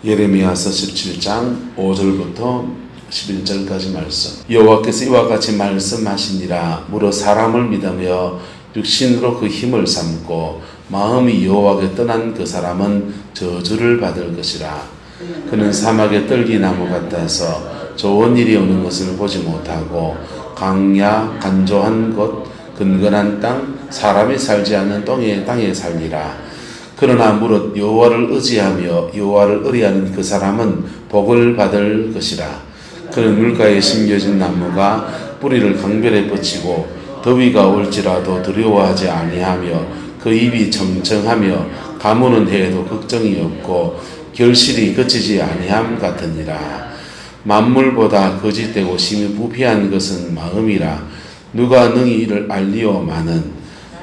예레미야서 17장 5절부터 11절까지 말씀. 여호와께서 이와 같이 말씀하시니라. 무릇 사람을 믿으며 육신으로 그 힘을 삼고 마음이 여호와께 떠난 그 사람은 저주를 받을 것이라. 그는 사막의 떨기나무 같아서 좋은 일이 오는 것을 보지 못하고 강야 간조한 곳 근근한 땅 사람이 살지 않는 땅에 살리라. 그러나 무릇 여호와를 의지하며 여호와를 의뢰하는 그 사람은 복을 받을 것이라. 그는 물가에 심겨진 나무가 뿌리를 강변에 뻗치고 더위가 올지라도 두려워하지 아니하며 그 입이 청청하며 가무는 해에도 걱정이 없고 결실이 그치지 아니함 같으니라. 만물보다 거짓되고 심히 부패한 것은 마음이라. 누가 능히 이를 알리오마는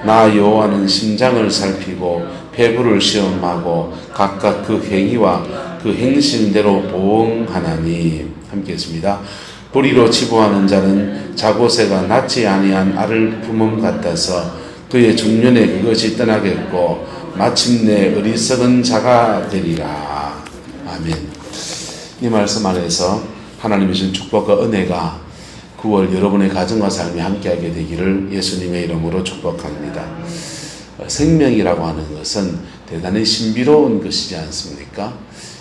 나 여호와는 심장을 살피고 배부를 시험하고 각각 그 행위와 그 행실대로 보응하나니. 함께 했습니다. 뿌리로 치부하는 자는 자고새가 낳지 아니한 알을 품음 같아서 그의 중년에 그것이 떠나겠고 마침내 어리석은 자가 되리라. 아멘. 이 말씀 안에서 하나님의 주신 축복과 은혜가 9월 여러분의 가정과 삶에 함께하게 되기를 예수님의 이름으로 축복합니다. 생명이라고 하는 것은 대단히 신비로운 것이지 않습니까?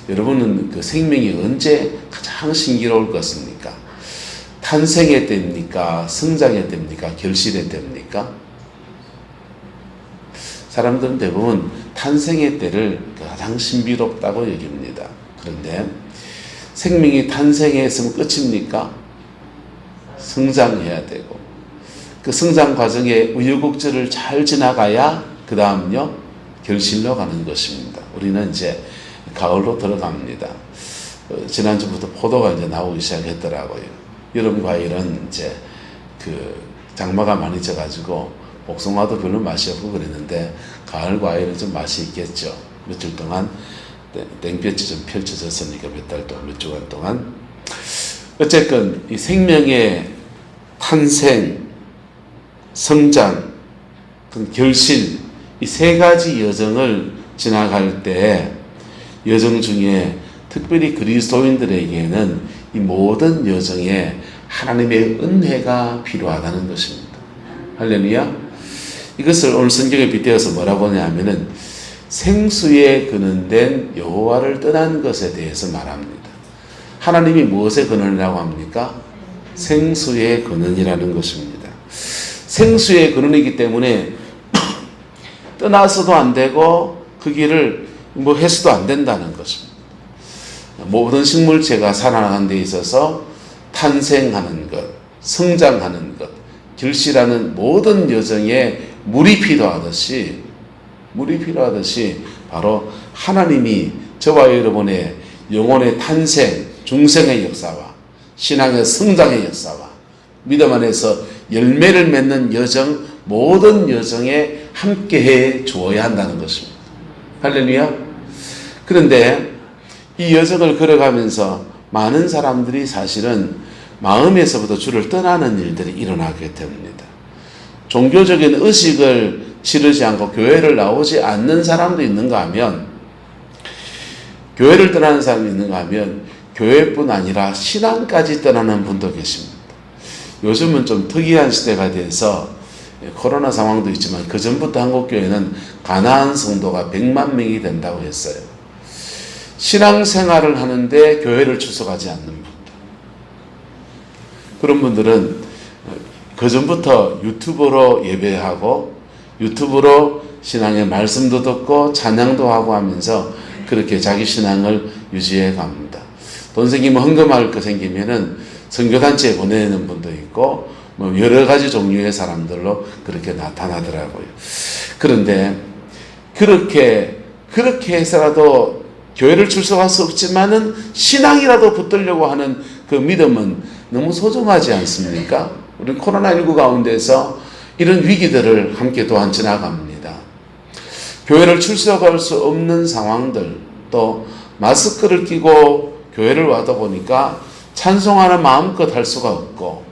여러분은 그 생명이 언제 가장 신기로울 것입니까? 탄생의 때입니까? 성장의 때입니까? 결실의 때입니까? 사람들은 대부분 탄생의 때를 가장 신비롭다고 여깁니다. 그런데 생명이 탄생했으면 끝입니까? 성장해야 되고 그 성장 과정에 우여곡절을 잘 지나가야 그 다음요 결실로 가는 것입니다. 우리는 이제 가을로 들어갑니다. 지난주부터 포도가 이제 나오기 시작했더라고요. 여름 과일은 이제 그 장마가 많이 져가지고 복숭아도 별로 맛이 없고 그랬는데 가을 과일은 좀 맛이 있겠죠. 며칠 동안 땡볕이 좀 펼쳐졌으니까 몇 달 동안 몇 주간 동안 어쨌든 이 생명의 탄생, 성장, 결실 이 세 가지 여정을 지나갈 때 여정 중에 특별히 그리스도인들에게는 이 모든 여정에 하나님의 은혜가 필요하다는 것입니다. 할렐루야. 이것을 오늘 성경에 빗대어서 뭐라고 하냐면은 생수에 근원된 여호와를 떠난 것에 대해서 말합니다. 하나님이 무엇의 근원이라고 합니까? 생수의 근원이라는 것입니다. 생수의 근원이기 때문에 떠나서도 안 되고 그 길을 해서도 안 된다는 것입니다. 모든 식물체가 살아나는 데 있어서 탄생하는 것, 성장하는 것, 결실하는 모든 여정에 물이 필요하듯이 바로 하나님이 저와 여러분의 영혼의 탄생, 중생의 역사와 신앙의 성장의 역사와 믿음 안에서 열매를 맺는 여정, 모든 여정에 함께해 주어야 한다는 것입니다. 할렐루야. 그런데 이 여정을 걸어가면서 많은 사람들이 사실은 마음에서부터 주를 떠나는 일들이 일어나게 됩니다. 종교적인 의식을 치르지 않고 교회를 나오지 않는 사람도 있는가 하면 교회를 떠나는 사람이 있는가 하면 교회뿐 아니라 신앙까지 떠나는 분도 계십니다. 요즘은 좀 특이한 시대가 돼서 코로나 상황도 있지만 그 전부터 한국교회는 가나안 성도가 100만 명이 된다고 했어요. 신앙생활을 하는데 교회를 출석하지 않는 분들. 그런 분들은 그 전부터 유튜브로 예배하고 유튜브로 신앙의 말씀도 듣고 찬양도 하고 하면서 그렇게 자기 신앙을 유지해 갑니다. 돈 생기면 헌금할 거 생기면은 선교단체에 보내는 분도 있고 뭐 여러 가지 종류의 사람들로 그렇게 나타나더라고요. 그런데 그렇게 해서라도 교회를 출석할 수 없지만은 신앙이라도 붙들려고 하는 그 믿음은 너무 소중하지 않습니까? 우리는 코로나19 가운데서 이런 위기들을 함께 또한 지나갑니다. 교회를 출석할 수 없는 상황들, 또 마스크를 끼고 교회를 와다 보니까 찬송하는 마음껏 할 수가 없고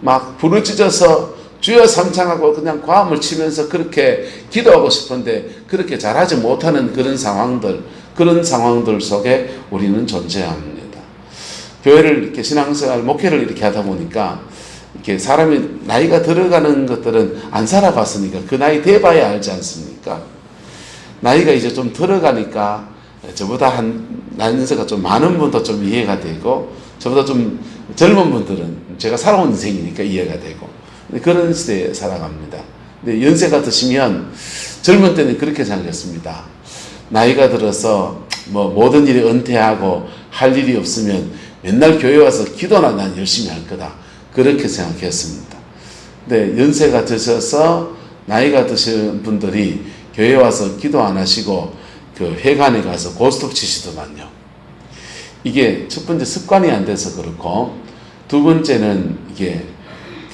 막 부르짖어서 주여 삼창하고 그냥 과음을 치면서 그렇게 기도하고 싶은데 그렇게 잘하지 못하는 그런 상황들, 그런 상황들 속에 우리는 존재합니다. 교회를 이렇게 신앙생활, 목회를 이렇게 하다 보니까 이렇게 사람이 나이가 들어가는 것들은 안 살아봤으니까 그 나이 돼봐야 알지 않습니까? 나이가 이제 좀 들어가니까 저보다 나이가 좀 많은 분도 좀 이해가 되고 저보다 좀 젊은 분들은 제가 살아온 인생이니까 이해가 되고 그런 시대에 살아갑니다. 근데 연세가 드시면 젊은 때는 그렇게 생각했습니다. 나이가 들어서 뭐 모든 일이 은퇴하고 할 일이 없으면 맨날 교회 와서 기도나 난 열심히 할 거다. 그렇게 생각했습니다. 근데 연세가 드셔서 나이가 드신 분들이 교회 와서 기도 안 하시고 그 회관에 가서 고스톱 치시더만요. 이게 첫 번째 습관이 안 돼서 그렇고 두 번째는 이게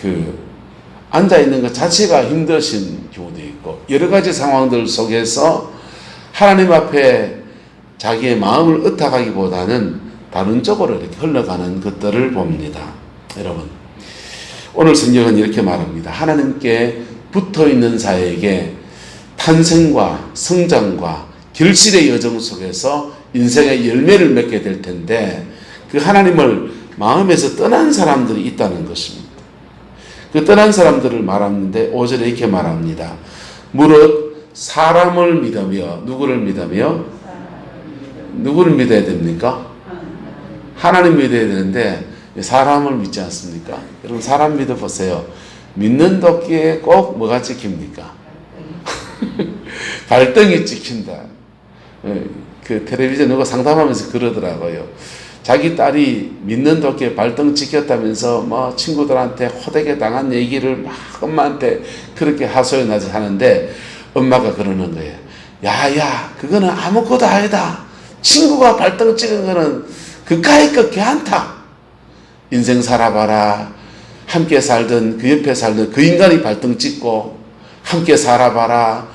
그 앉아있는 것 자체가 힘드신 경우도 있고 여러 가지 상황들 속에서 하나님 앞에 자기의 마음을 의탁하기보다는 다른 쪽으로 이렇게 흘러가는 것들을 봅니다. 여러분, 오늘 성경은 이렇게 말합니다. 하나님께 붙어있는 자에게 탄생과 성장과 결실의 여정 속에서 인생의 열매를 맺게 될 텐데 그 하나님을 마음에서 떠난 사람들이 있다는 것입니다. 그 떠난 사람들을 말하는데 5절에 이렇게 말합니다. 무릇 사람을 믿으며 누구를 믿으며 누구를 믿어야 됩니까? 하나님 믿어야 되는데 사람을 믿지 않습니까? 여러분 사람 믿어보세요. 믿는 도끼에 꼭 뭐가 찍힙니까? 발등이 찍힌다. 그 텔레비전 누가 상담하면서 그러더라고요. 자기 딸이 믿는 도끼에 발등 찍혔다면서 뭐 친구들한테 호되게 당한 얘기를 막 엄마한테 그렇게 하소연하지 하는데 엄마가 그러는 거예요. 야야 그거는 아무것도 아니다. 친구가 발등 찍은 거는 그까이 거 괜찮다. 인생 살아봐라. 함께 살던 그 옆에 살던 그 인간이 발등 찍고 함께 살아봐라.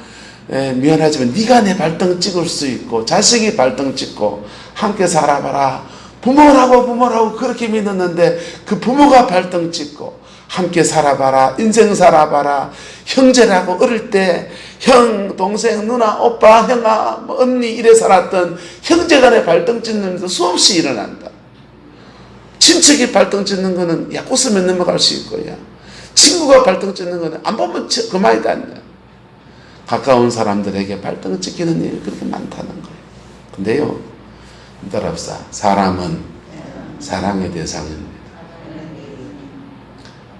미안하지만 네가 내 발등 찍을 수 있고 자식이 발등 찍고 함께 살아봐라. 부모라고 그렇게 믿었는데 그 부모가 발등 찍고 함께 살아봐라. 인생 살아봐라. 형제라고 어릴 때 형, 동생, 누나, 오빠, 형아, 뭐 언니 이래 살았던 형제간에 발등 찍는 일도 수없이 일어난다. 친척이 발등 찍는 거는 야 웃으면 넘어갈 수 있고요. 친구가 발등 찍는 거는 안 보면 그만이다. 가까운 사람들에게 발등 찍히는 일이 그렇게 많다는 거예요. 근데요, 따라합시다. 사람은 사랑의 대상입니다.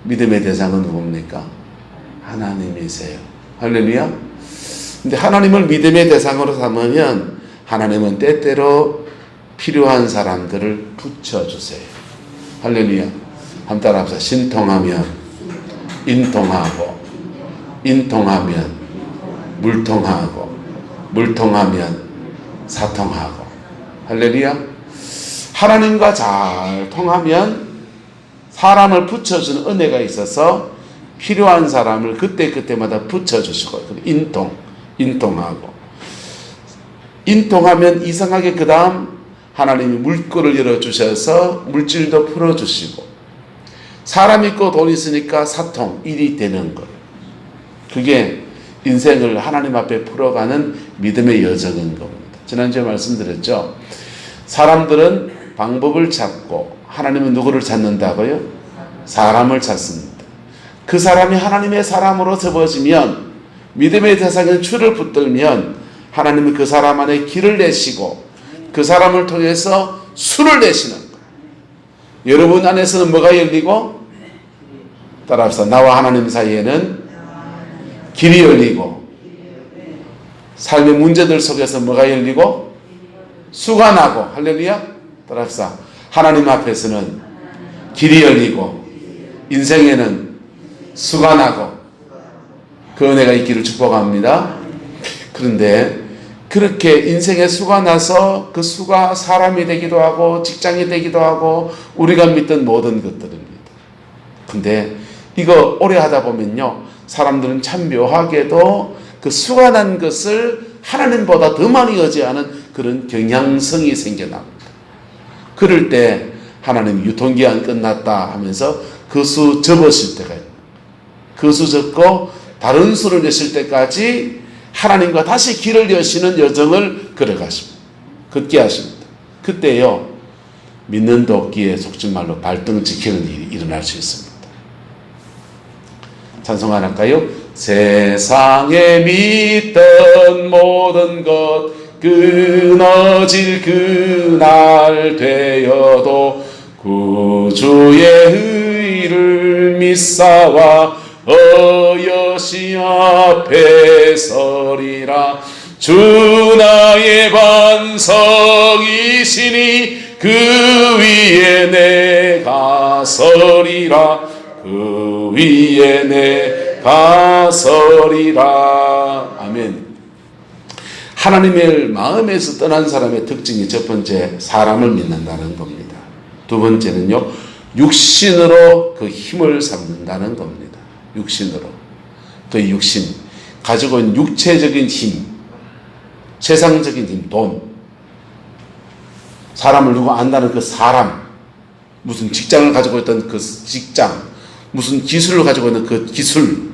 믿음의 대상은 누굽니까? 하나님이세요. 할렐루야. 근데 하나님을 믿음의 대상으로 삼으면 하나님은 때때로 필요한 사람들을 붙여주세요. 할렐루야. 한번 따라합시다. 신통하면 인통하고, 인통하면 물통하고, 물통하면 사통하고. 할렐루야. 하나님과 잘 통하면 사람을 붙여주는 은혜가 있어서 필요한 사람을 그때그때마다 붙여주시고, 인통하고. 인통하면 이상하게 그 다음 하나님이 물꼬를 열어주셔서 물질도 풀어주시고, 사람 있고 돈 있으니까 사통, 일이 되는 것. 그게 인생을 하나님 앞에 풀어가는 믿음의 여정인 겁니다. 지난주에 말씀드렸죠. 사람들은 방법을 찾고 하나님은 누구를 찾는다고요? 사람을 찾습니다. 그 사람이 하나님의 사람으로 접어지면 믿음의 대상에 줄을 붙들면 하나님은 그 사람 안에 길을 내시고 그 사람을 통해서 수를 내시는 거예요. 여러분 안에서는 뭐가 열리고? 따라합시다. 나와 하나님 사이에는 길이 열리고 삶의 문제들 속에서 뭐가 열리고? 수가 나고. 할렐루야. 따라합시다. 하나님 앞에서는 길이 열리고 인생에는 수가 나고 그 은혜가 있기를 축복합니다. 그런데 그렇게 인생에 수가 나서 그 수가 사람이 되기도 하고 직장이 되기도 하고 우리가 믿던 모든 것들입니다. 근데 이거 오래 하다 보면요, 사람들은 참 묘하게도 그 수가 난 것을 하나님보다 더 많이 의지하는 그런 경향성이 생겨납니다. 그럴 때 하나님 유통기한 끝났다 하면서 그 수 접으실 때가 있는, 그 수 접고 다른 수를 내실 때까지 하나님과 다시 길을 여시는 여정을 걸어가십니다. 걷게 하십니다. 그때요, 믿는 도끼에 속짓말로 발등 지키는 일이 일어날 수 있습니다. 찬송 하나 할까요? 세상에 믿던 모든 것 끊어질 그날 되어도 구주의 의를 믿사와 어여시 앞에 서리라. 주 나의 반석이시니 그 위에 내가 서리라. 그 위에 내가 서리라. 아멘. 하나님의 마음에서 떠난 사람의 특징이 첫 번째, 사람을 믿는다는 겁니다. 두 번째는요, 육신으로 그 힘을 삼는다는 겁니다. 육신으로. 그 육신, 가지고 있는 육체적인 힘, 세상적인 힘, 돈, 사람을 누구 안다는 그 사람, 무슨 직장을 가지고 있던 그 직장, 무슨 기술을 가지고 있는 그 기술,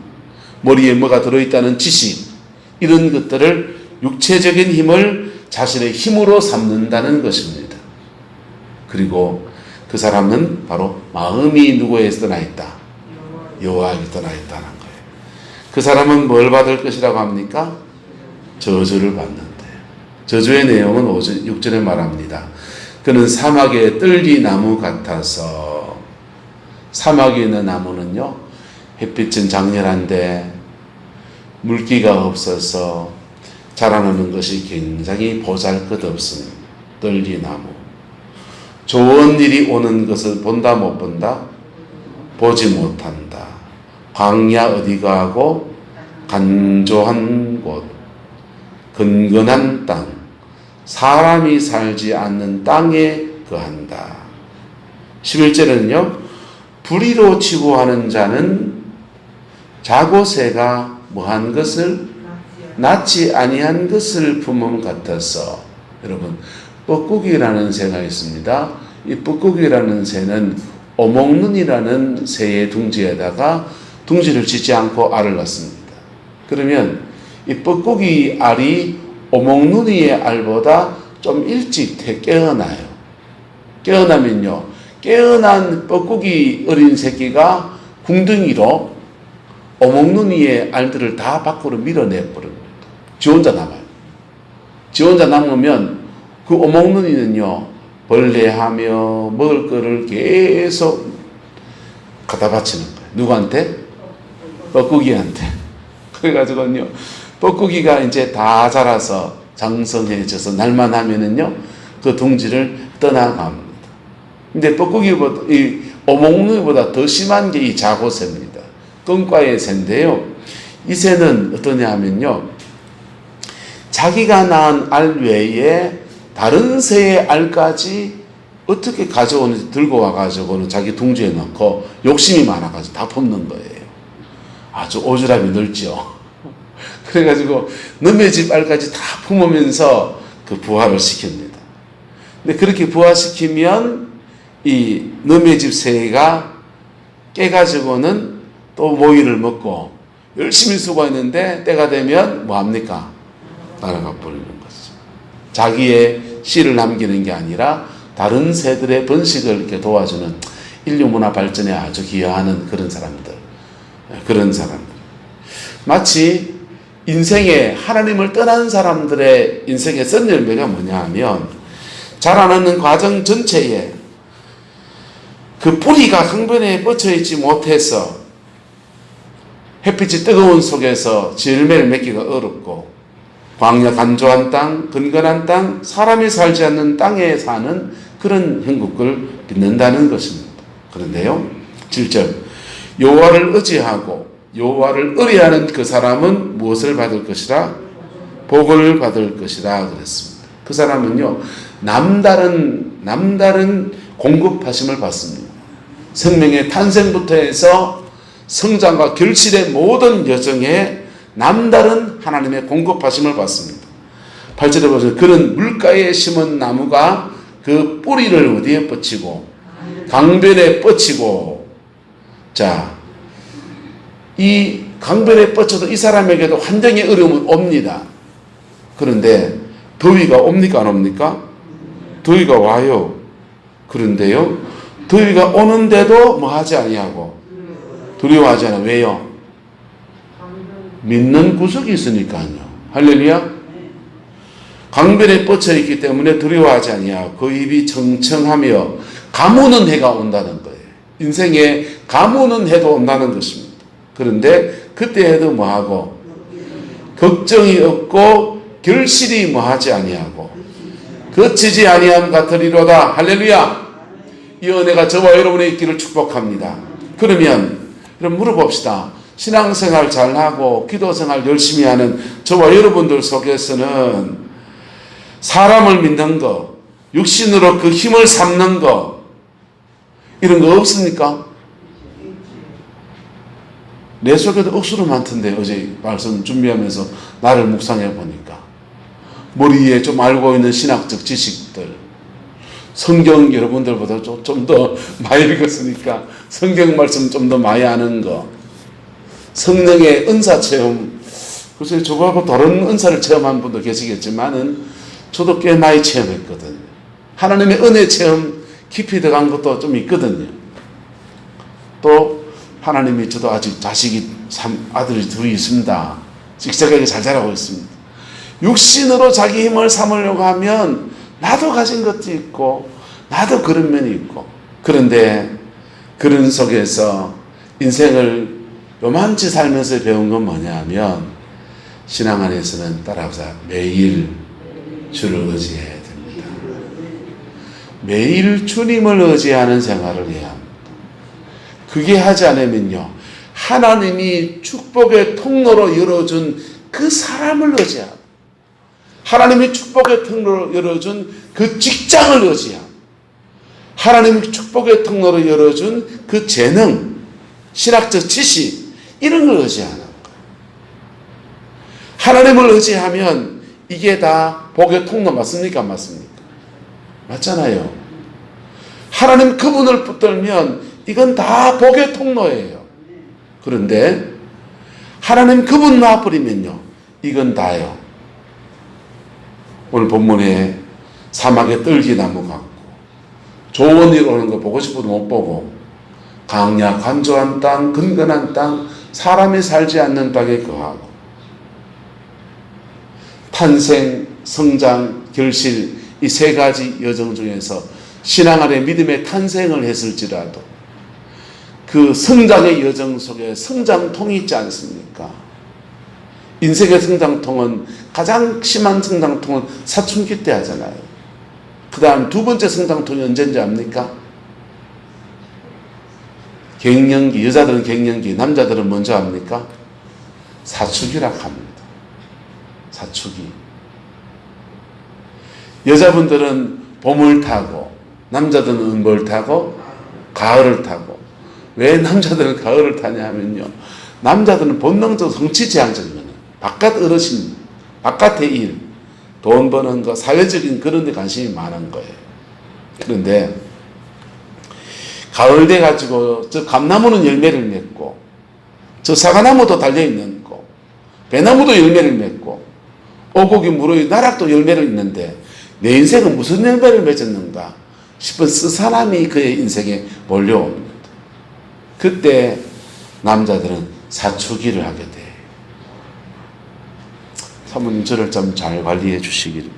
머리에 뭐가 들어있다는 지식, 이런 것들을 육체적인 힘을 자신의 힘으로 삼는다는 것입니다. 그리고 그 사람은 바로 마음이 누구에서 떠나 있다? 여호와에게 떠나 있다는 거예요. 그 사람은 뭘 받을 것이라고 합니까? 저주를 받는데요. 저주의 내용은 6절에 말합니다. 그는 사막의 뜰기나무 같아서, 사막에 있는 나무는요, 햇빛은 장렬한데 물기가 없어서 자라나는 것이 굉장히 보잘것없습니다. 뜰기나무. 좋은 일이 오는 것을 본다 못 본다? 보지 못한다. 광야 어디 가고 간조한 곳, 근근한 땅, 사람이 살지 않는 땅에 거한다. 11절에는요, 불의로 치고하는 자는 자고새가 뭐한 것을 낳지 아니한 것을 품음 같아서. 여러분, 뻐꾸기라는 새가 있습니다. 이 뻐꾸기라는 새는 어목눈이라는 새의 둥지에다가 둥지를 짓지 않고 알을 낳습니다. 그러면 이 뻐꾸기 알이 어목눈이의 알보다 좀 일찍 깨어나요. 깨어나면요, 깨어난 뻐꾸기 어린 새끼가 궁둥이로 어목눈이의 알들을 다 밖으로 밀어내버립니다. 지 혼자 남아요. 지 혼자 남으면 그 어목눈이는요, 벌레하며 먹을 거를 계속 갖다 바치는 거예요. 누구한테? 뻐꾸기한테. 그래가지고요, 뻐꾸기가 이제 다 자라서 장성해져서 날만 하면은요, 그 둥지를 떠나갑니다. 근데 뻐꾸기보다, 이 어목눈이보다 더 심한 게 이 자고새입니다. 껌과의 새인데요, 이 새는 어떠냐 하면요, 자기가 낳은 알 외에 다른 새의 알까지 어떻게 가져오는지 들고 와가지고는 자기 둥지에 넣고 욕심이 많아가지고 다 품는 거예요. 아주 오지랖이 넓죠. 그래가지고 너의 집 알까지 다 품으면서 그 부화를 시킵니다. 근데 그렇게 부화시키면 이 너의 집 새가 깨가지고는 또 모이를 먹고 열심히 수고했는데 때가 되면 뭐합니까? 날아가 버리는 거죠. 자기의 씨를 남기는 게 아니라 다른 새들의 번식을 이렇게 도와주는 인류 문화 발전에 아주 기여하는 그런 사람들. 마치 인생에 하나님을 떠난 사람들의 인생의 썬열매가 뭐냐 하면, 자라나는 과정 전체에 그 뿌리가 강변에 뻗쳐있지 못해서 햇빛이 뜨거운 속에서 열매를 맺기가 어렵고, 광야 간조한 땅, 근근한 땅, 사람이 살지 않는 땅에 사는 그런 형국을 빚는다는 것입니다. 그런데요, 7절, 여호와를 의지하고 여호와를 의뢰하는 그 사람은 무엇을 받을 것이라? 복을 받을 것이라 그랬습니다. 그 사람은요, 남다른 공급하심을 받습니다. 생명의 탄생부터 해서 성장과 결실의 모든 여정에 남다른 하나님의 공급하심을 받습니다. 8절에 보시면 그는 물가에 심은 나무가 그 뿌리를 어디에 뻗치고 강변에 뻗치고, 자, 이 강변에 뻗쳐도 이 사람에게도 환경의 어려움은 옵니다. 그런데 더위가 옵니까 안 옵니까? 더위가 와요. 그런데요, 더위가 오는데도 뭐 하지 아니하고 두려워하지 않아. 왜요? 믿는 구석이 있으니까요. 할렐루야. 강변에 뻗쳐 있기 때문에 두려워하지 아니하고 그 입이 청청하며 가무는 해가 온다는 거예요. 인생에 가무는 해도 온다는 것입니다. 그런데 그때에도 뭐하고 걱정이 없고 결실이 뭐하지 아니하고 거치지 아니함 같으리로다. 할렐루야. 이 은혜가 저와 여러분의 있기를 축복합니다. 그러면 여러분 물어봅시다. 신앙생활 잘하고 기도생활 열심히 하는 저와 여러분들 속에서는 사람을 믿는 거, 육신으로 그 힘을 삼는 거, 이런 거 없습니까? 내 속에도 억수로 많던데, 어제 말씀 준비하면서 나를 묵상해 보니까 머리에 좀 알고 있는 신학적 지식들, 성경 여러분들보다 좀 더 많이 읽었으니까 성경 말씀 좀 더 많이 아는 거, 성령의 은사 체험, 글쎄 저거하고 다른 은사를 체험한 분도 계시겠지만은 저도 꽤 많이 체험했거든요. 하나님의 은혜 체험 깊이 들어간 것도 좀 있거든요. 또 하나님이 저도 아직 자식이 아들이 둘이 있습니다. 직접하게 잘 자라고 있습니다. 육신으로 자기 힘을 삼으려고 하면 나도 가진 것도 있고 나도 그런 면이 있고, 그런데 그런 속에서 인생을 요만치 살면서 배운 건 뭐냐면 신앙 안에서는 따라서 매일 주를 의지해야 됩니다. 매일 주님을 의지하는 생활을 해야 합니다. 그게 하지 않으면요, 하나님이 축복의 통로로 열어준 그 사람을 의지하고 하나님이 축복의 통로로 열어준 그 직장을 의지하고 하나님이 축복의 통로로 열어준 그 재능, 신학적 지식, 이런 걸 의지하는 거예요. 하나님을 의지하면 이게 다 복의 통로 맞습니까? 안 맞습니까? 맞잖아요. 하나님 그분을 붙들면 이건 다 복의 통로예요. 그런데 하나님 그분 놔버리면요, 이건 다요. 오늘 본문에 사막의 떨기나무 같고 좋은 일 오는 거 보고 싶어도 못 보고 강야 간조한 땅, 근근한 땅, 사람이 살지 않는 땅에 거하고 탄생, 성장, 결실, 이 세 가지 여정 중에서 신앙 안에 믿음의 탄생을 했을지라도 그 성장의 여정 속에 성장통이 있지 않습니까? 인생의 성장통은, 가장 심한 성장통은 사춘기 때 하잖아요. 그 다음 두 번째 성장통이 언제인지 압니까? 갱년기, 여자들은 갱년기, 남자들은 먼저 합니까? 사춘기라고 합니다. 사춘기. 여자분들은 봄을 타고 남자들은 은벌 타고 가을을 타고. 왜 남자들은 가을을 타냐 하면요, 남자들은 본능적으로 성취지향적인 거는 바깥 어르신, 바깥의 일, 돈 버는 거, 사회적인 그런 데 관심이 많은 거예요. 그런데 가을 돼가지고 저 감나무는 열매를 맺고 저 사과나무도 달려있는 거, 배나무도 열매를 맺고 오곡이 무르이 나락도 열매를 맺는데 내 인생은 무슨 열매를 맺었는가 싶은 쓰사람이 그의 인생에 몰려옵니다. 그때 남자들은 사춘기를 하게 돼. 사모님 저를 좀 잘 관리해 주시기를.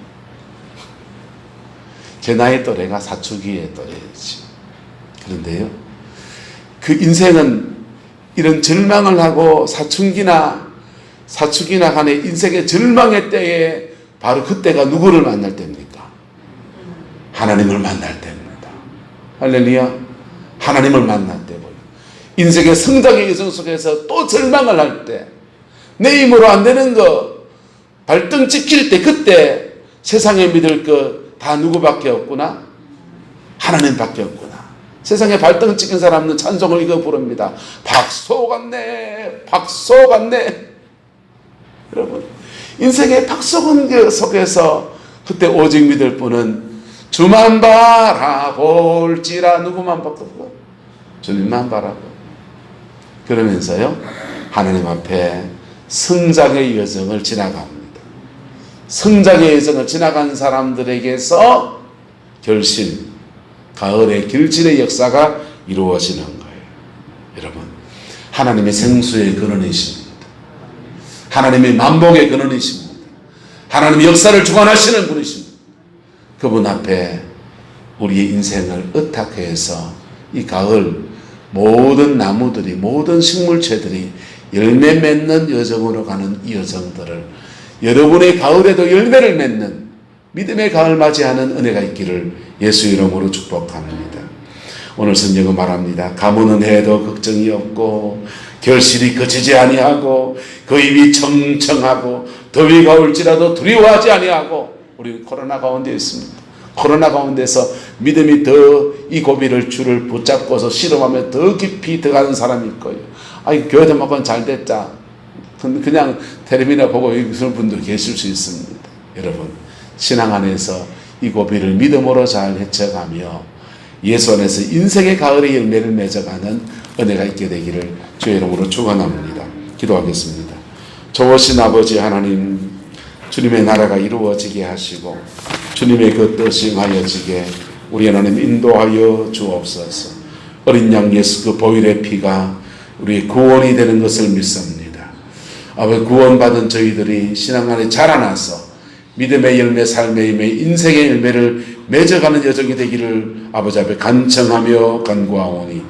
제 나이 또래가 사춘기의 또래지. 그런데요, 그 인생은 이런 절망을 하고 사춘기나 간에 인생의 절망의 때에 바로 그때가 누구를 만날 때입니까? 하나님을 만날 때입니다. 할렐루야. 하나님을 만날 때고요. 인생의 성장의 여정 속에서 또 절망을 할 때, 내 힘으로 안 되는 거 발등 찍힐 때, 그때 세상에 믿을 거 다 누구밖에 없구나? 하나님밖에 없구나. 세상에 발등 찍힌 사람은 찬송을 이거 부릅니다. 박소 같네, 박소 같네. 여러분, 인생의 박소 속에서 그때 오직 믿을 분은 주만 바라볼지라. 누구만 바라보고? 주님만 바라보. 그러면서요, 하나님 앞에 성장의 여정을 지나갑니다. 성장의 여정을 지나간 사람들에게서 결실, 가을의 결실의 역사가 이루어지는 거예요. 여러분, 하나님의 생수의 근원이십니다. 하나님의 만복의 근원이십니다. 하나님의 역사를 주관하시는 분이십니다. 그분 앞에 우리의 인생을 의탁해서 이 가을 모든 나무들이, 모든 식물체들이 열매 맺는 여정으로 가는 이 여정들을, 여러분의 가을에도 열매를 맺는 믿음의 가을 맞이하는 은혜가 있기를 예수 이름으로 축복합니다. 오늘 성경은 말합니다. 가뭄은 해도 걱정이 없고 결실이 그치지 아니하고 그 입이 청청하고 더위가 올지라도 두려워하지 아니하고. 우리 코로나 가운데 있습니다. 코로나 가운데서 믿음이 더 이 고비를 줄을 붙잡고서 실험하며 더 깊이 들어가는 사람이 있고요. 교회 등록은 잘 됐자 그냥 텔레비나 보고 있는 분도 계실 수 있습니다. 여러분, 신앙 안에서 이 고비를 믿음으로 잘 헤쳐가며 예수 안에서 인생의 가을의 열매를 맺어가는 은혜가 있게 되기를 주의 이름으로 축원합니다. 기도하겠습니다. 좋으신 아버지 하나님, 주님의 나라가 이루어지게 하시고 주님의 그 뜻이 행하여지게 우리 하나님 인도하여 주옵소서. 어린 양 예수 그 보혈의 피가 우리의 구원이 되는 것을 믿습니다. 아버지, 구원받은 저희들이 신앙 안에 자라나서 믿음의 열매, 삶의 열매, 인생의 열매를 맺어가는 여정이 되기를 아버지 앞에 간청하며 간구하오니,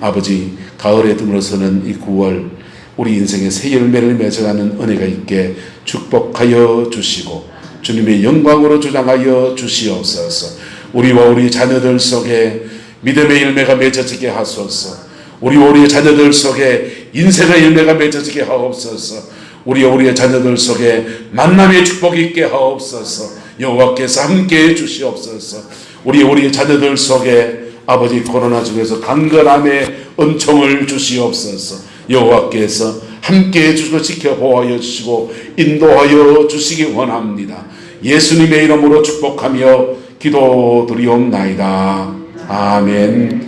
아버지, 가을에 들어서는 이 9월 우리 인생의 새 열매를 맺어가는 은혜가 있게 축복하여 주시고 주님의 영광으로 주장하여 주시옵소서. 우리와 우리 자녀들 속에 믿음의 열매가 맺어지게 하소서. 우리와 우리의 자녀들 속에 인생의 열매가 맺어지게 하옵소서. 우리와 우리의 자녀들 속에 만남의 축복이 있게 하옵소서. 여호와께서 함께해 주시옵소서. 우리와 우리의 자녀들 속에 아버지, 코로나 중에서 강건함의 은총을 주시옵소서. 여호와께서 함께해 주시고 지켜보호하여 주시고 인도하여 주시기 원합니다. 예수님의 이름으로 축복하며 기도드리옵나이다. 아멘.